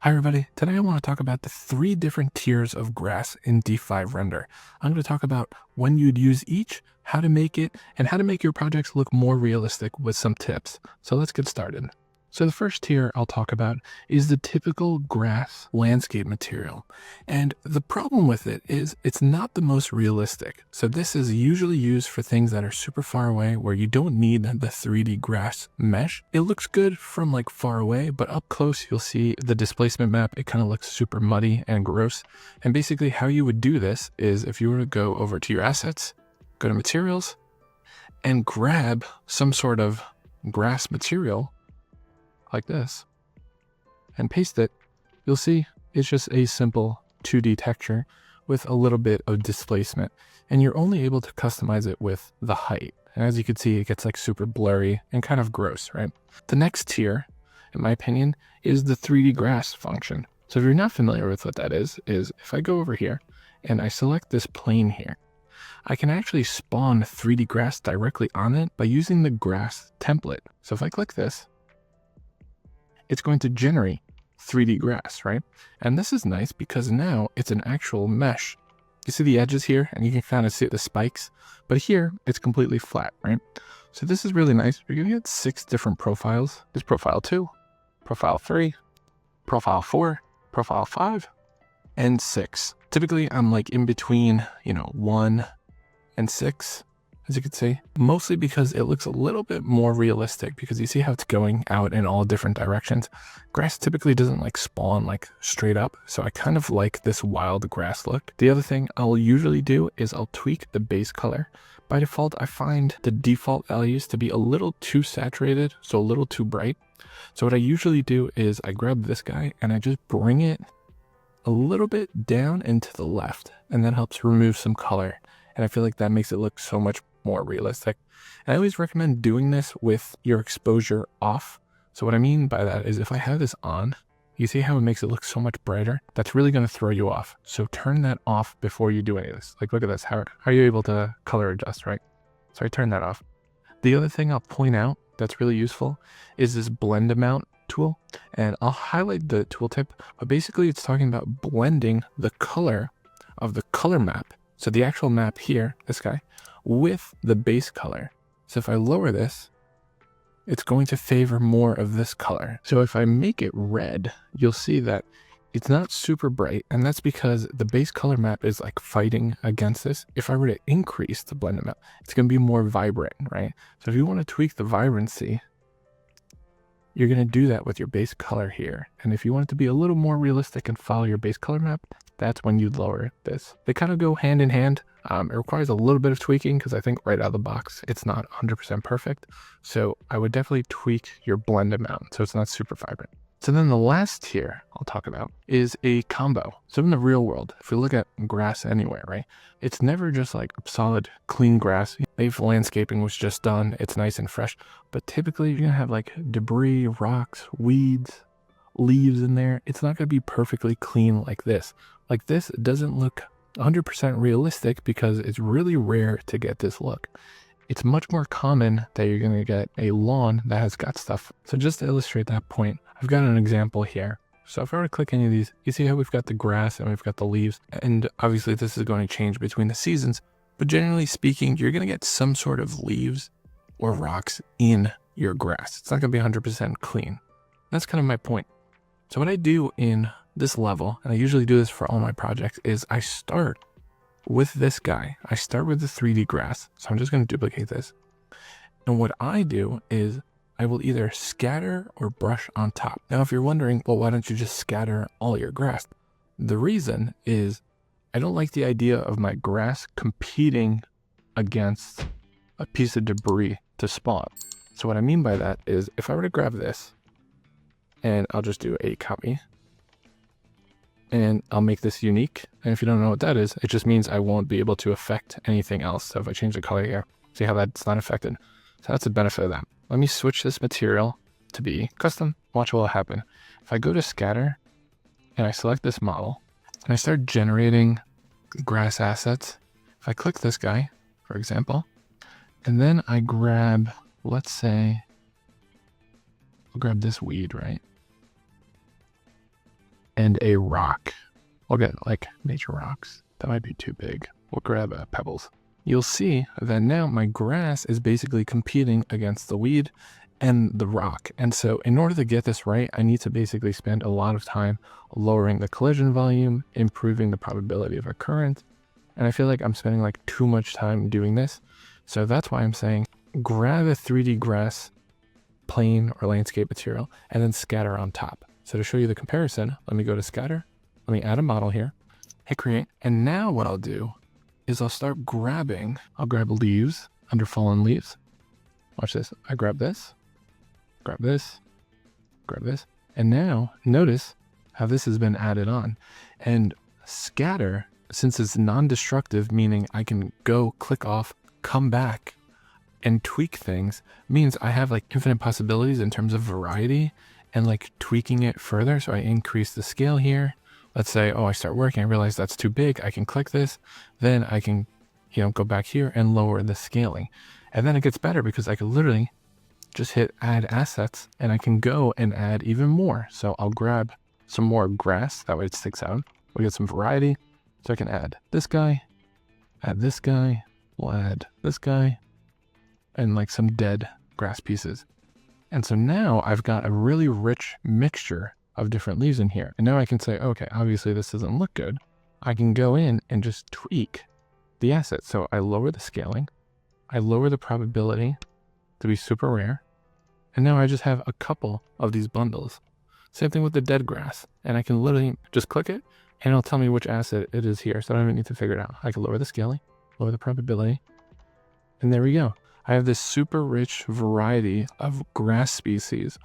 Hi everybody, today I want to talk about the 3 different tiers of grass in D5 render. I'm going to talk about when you'd use each, how to make it, and how to make your projects look more realistic with some tips. So let's get started. So the first tier I'll talk about is the typical grass landscape material. And the problem with it is it's not the most realistic. So this is usually used for things that are super far away where you don't need the 3D grass mesh. It looks good from like far away, but up close you'll see the displacement map. It kind of looks super muddy and gross. And basically how you would do this is if you were to go over to your assets, go to materials, and grab some sort of grass material like this and paste it, you'll see it's just a simple 2D texture with a little bit of displacement, and you're only able to customize it with the height. And as you can see, it gets like super blurry and kind of gross, right? The next tier, in my opinion, is the 3D grass function. So if you're not familiar with what that is if I go over here and I select this plane here, I can actually spawn 3D grass directly on it by using the grass template. So if I click this, it's going to generate 3D grass, right? And this is nice because now it's an actual mesh. You see the edges here and you can kind of see the spikes, but here it's completely flat, right? So this is really nice. You're gonna get 6 different profiles. There's profile 2, profile 3, profile 4, profile 5, and 6. Typically I'm like in between, 1 and 6. As you can see, mostly because it looks a little bit more realistic because you see how it's going out in all different directions. Grass typically doesn't like spawn like straight up, so I kind of like this wild grass look. The other thing I'll usually do is I'll tweak the base color. By default, I find the default values to be a little too saturated, so a little too bright. So what I usually do is I grab this guy and I just bring it a little bit down and to the left, and that helps remove some color. And I feel like that makes it look so much more realistic. And I always recommend doing this with your exposure off. So what I mean by that is if I have this on, you see how it makes it look so much brighter? That's really going to throw you off. So turn that off before you do any of this. Like, look at this. How are you able to color adjust, right? So I turn that off. The other thing I'll point out that's really useful is this blend amount tool. And I'll highlight the tooltip, but basically it's talking about blending the color of the color map. So the actual map here, this guy, with the base color. So if I lower this, it's going to favor more of this color. So if I make it red, you'll see that it's not super bright, and that's because the base color map is like fighting against this. If I were to increase the blend amount, it's going to be more vibrant, right? So if you want to tweak the vibrancy, you're going to do that with your base color here. And if you want it to be a little more realistic and follow your base color map, that's when you lower this. They kind of go hand in hand. It requires a little bit of tweaking because I think right out of the box, it's not 100% perfect. So I would definitely tweak your blend amount so it's not super vibrant. So then the last tier I'll talk about is a combo. So in the real world, if we look at grass anywhere, right, it's never just like solid, clean grass. If landscaping was just done, it's nice and fresh. But typically you're gonna have like debris, rocks, weeds, leaves in there. It's not gonna be perfectly clean like this. Like this doesn't look 100% realistic because it's really rare to get this look. It's much more common that you're going to get a lawn that has got stuff. So just to illustrate that point, I've got an example here. So if I were to click any of these, you see how we've got the grass and we've got the leaves. And obviously this is going to change between the seasons, but generally speaking, you're going to get some sort of leaves or rocks in your grass. It's not going to be 100% clean. That's kind of my point. So what I do in this level, and I usually do this for all my projects, is I start with this guy. I start with the 3D grass. So I'm just going to duplicate this. And what I do is I will either scatter or brush on top. Now, if you're wondering, well, why don't you just scatter all your grass? The reason is I don't like the idea of my grass competing against a piece of debris to spawn. So what I mean by that is if I were to grab this and I'll just do a copy, and I'll make this unique. And if you don't know what that is, it just means I won't be able to affect anything else. So if I change the color here, see how that's not affected? So that's the benefit of that. Let me switch this material to be custom. Watch what will happen. If I go to scatter and I select this model and I start generating grass assets, if I click this guy, for example, and then I grab, let's say, I'll grab this weed, right? and a rock. We'll get like nature rocks. That might be too big. We'll grab pebbles. You'll see that now my grass is basically competing against the weed and the rock. And so in order to get this right, I need to basically spend a lot of time lowering the collision volume, improving the probability of occurrence. And I feel like I'm spending like too much time doing this. So that's why I'm saying grab a 3D grass plane or landscape material and then scatter on top. So to show you the comparison, let me go to scatter. Let me add a model here, hit create. And now what I'll do is I'll start grabbing, I'll grab leaves under fallen leaves. Watch this. I grab this, grab this, grab this. And now notice how this has been added on. And scatter, since it's non-destructive, meaning I can go click off, come back and tweak things, means I have like infinite possibilities in terms of variety and like tweaking it further. So I increase the scale here. Let's say, oh, I start working, I realize that's too big. I can click this, then I can, go back here and lower the scaling. And then it gets better because I can literally just hit add assets and I can go and add even more. So I'll grab some more grass, that way it sticks out. We get some variety. So I can add this guy, we'll add this guy, and like some dead grass pieces. And so now I've got a really rich mixture of different leaves in here. And now I can say, okay, obviously this doesn't look good. I can go in and just tweak the asset. So I lower the scaling, I lower the probability to be super rare. And now I just have a couple of these bundles. Same thing with the dead grass. And I can literally just click it and it'll tell me which asset it is here. So I don't even need to figure it out. I can lower the scaling, lower the probability. And there we go. I have this super rich variety of grass species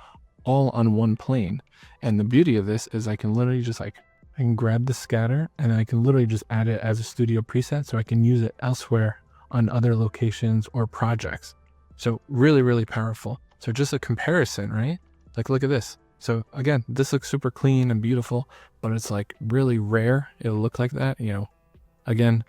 all on one plane. And the beauty of this is I can literally just I can grab the scatter and I can literally just add it as a studio preset so I can use it elsewhere on other locations or projects. So really, really powerful. So just a comparison, right? Like, look at this. So again, this looks super clean and beautiful, but it's like really rare. It'll look like that, again,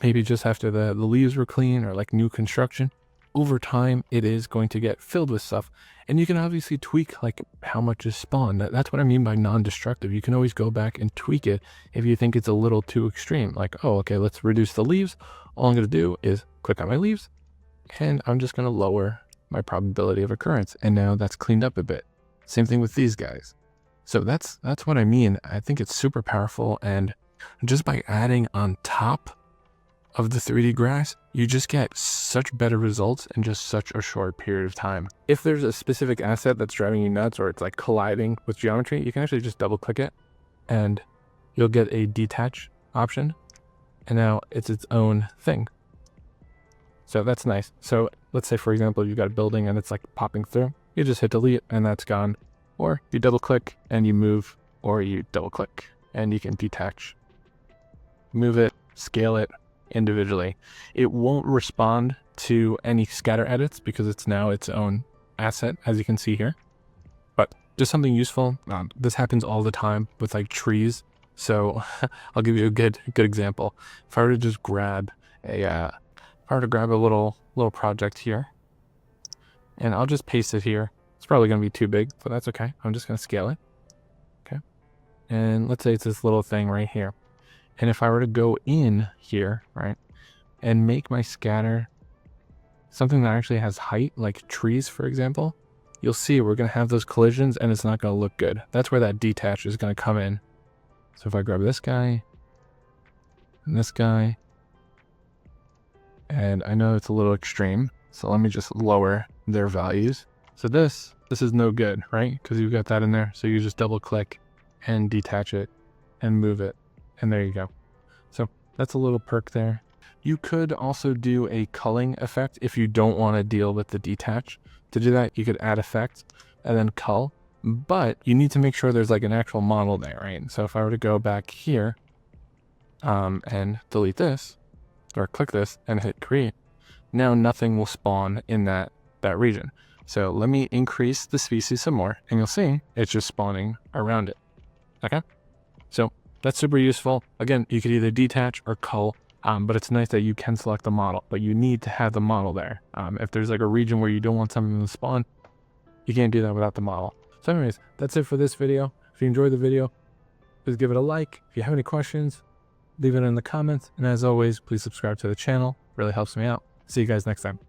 maybe just after the leaves were clean or like new construction. Over time, it is going to get filled with stuff. And you can obviously tweak like how much is spawned. That's what I mean by non-destructive. You can always go back and tweak it if you think it's a little too extreme. Like, oh, okay, let's reduce the leaves. All I'm going to do is click on my leaves and I'm just going to lower my probability of occurrence. And now that's cleaned up a bit. Same thing with these guys. So that's what I mean. I think it's super powerful. And just by adding on top of the 3D grass, you just get such better results in just such a short period of time. If there's a specific asset that's driving you nuts or it's like colliding with geometry, you can actually just double click it and you'll get a detach option. And now it's its own thing. So that's nice. So let's say, for example, you've got a building and it's like popping through. You just hit delete and that's gone. Or you double click and you move, or you double click and you can detach, move it, scale it individually. It won't respond to any scatter edits because it's now its own asset, as you can see here. But just something useful. This happens all the time with like trees. So I'll give you a good example. If I were to just grab a little project here, and I'll just paste it here. It's probably going to be too big, but that's okay. I'm just going to scale it. Okay. And let's say it's this little thing right here. And if I were to go in here, right, and make my scatter something that actually has height, like trees, for example, you'll see we're going to have those collisions and it's not going to look good. That's where that detach is going to come in. So if I grab this guy and this guy, and I know it's a little extreme, so let me just lower their values. So this is no good, right? Because you've got that in there. So you just double click and detach it and move it. And there you go. So that's a little perk there. You could also do a culling effect if you don't want to deal with the detach. To do that, you could add effect and then cull, but you need to make sure there's like an actual model there, right? So if I were to go back here and delete this, or click this and hit create, now nothing will spawn in that region. So let me increase the species some more and you'll see it's just spawning around it. Okay. So that's super useful. Again, you could either detach or cull, but it's nice that you can select the model, but you need to have the model there. If there's like a region where you don't want something to spawn, you can't do that without the model. So anyways, that's it for this video. If you enjoyed the video, please give it a like. If you have any questions, leave it in the comments. And as always, please subscribe to the channel. It really helps me out. See you guys next time.